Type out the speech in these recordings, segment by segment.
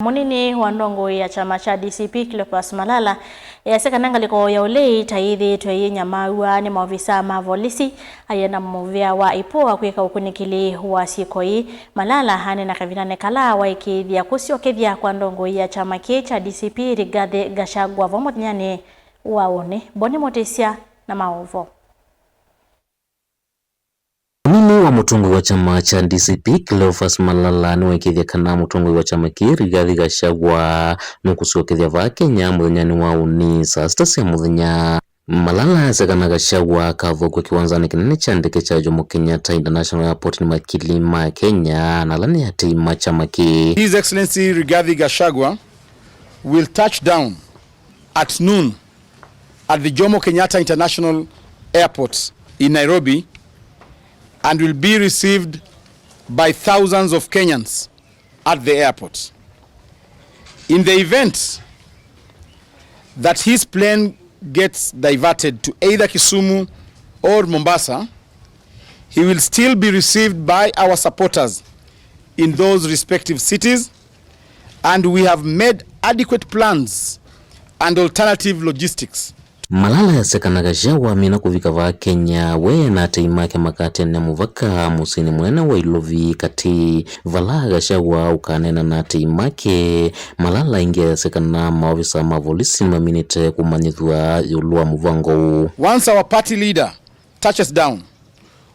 Munini wa ndongoi ya chama cha DCP Cleophas Malala yaseka ngaliko ya ulei yithiitwe yiinyamaawa ni maovisaa ma volisi ayenda muvea wa ipoa kwika ukunikili wa syiko. Malala aneena kavindani kala waikiithya kusyokethya kwa ndongoi ya chama cha DCP Rigathi Gachagua muthenyani waone boni motesya na maovo. Munini wa mutongoi wa chama cha DCP Cleophas Malala ni waikiithya kana mutongoi wa chama Rigathi Gachagua nukusyokethya va Kenya muthenyani wauni saa sita cia muthenya. Malala yasekana Gachagua kavokwe kiwanzani kinene cha ndeke cha Jomo Kenyatta International Airport ni makili ma Kenya na lani ya tima chama ki. His Excellency Rigathi Gachagua will touch down at noon at the Jomo Kenyatta International Airport in Nairobi and will be received by thousands of Kenyans at the airport. In the event that his plane gets diverted to either Kisumu or Mombasa, he will still be received by our supporters in those respective cities, and we have made adequate plans and alternative logistics. Malala yasekana Gachagua mina kuvika va Kenya we na teimake makati na muvaka musini mwene wa ilovi kati vala Gachagua ukanena na teimake. Malala inge yasekana maovisaa ma volisi maminite kumanyithwa yulua muvango. Once our party leader touches down,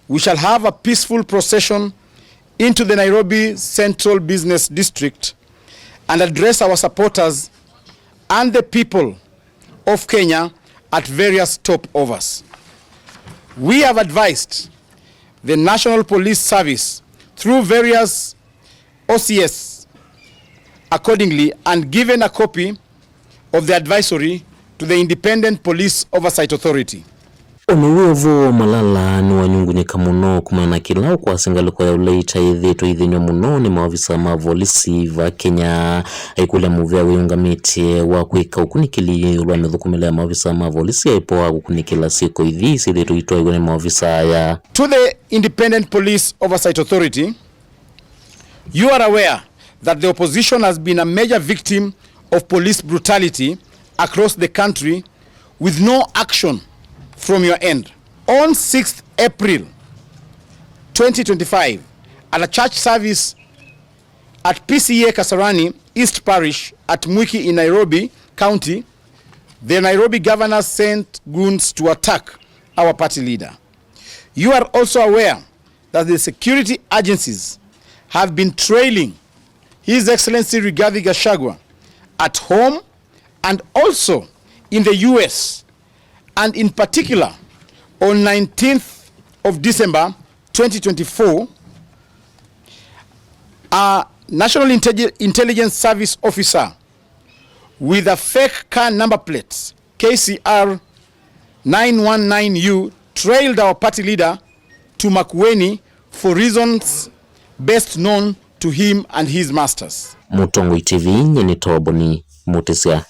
we shall have a peaceful procession into the Nairobi Central Business District and address our supporters and the people of Kenya at various stopovers. We have advised the National Police Service through various OCS accordingly and given a copy of the advisory to the Independent Police Oversight Authority. Onuwevo Malala ni wanyungunika muno kumana kilao kwa singaliko ya ulei yithiitwe muno ni maovisaa ma volisi va Kenya aikule muvea wiyungamite wa kwika ukunikili ulwa methukumile ya maovisaa ma volisi ya ipoa ukunikila syiko yithiitwe ni maovisaa ya. To the Independent Police Oversight Authority, you are aware that the opposition has been a major victim of police brutality across the country with no action from your end. On 6th April 2025, at a church service at PCA Kasarani East Parish at Mwiki in Nairobi County, the Nairobi governor sent goons to attack our party leader. You are also aware that the security agencies have been trailing His Excellency Rigathi Gachagua at home and also in the US, and in particular on 19th of December 2024, a National Intelligence Service officer with a fake car number plate KCR 919U trailed our party leader to Makueni for reasons best known to him and his masters. Mutongoi TV nyeni toboni mutesya.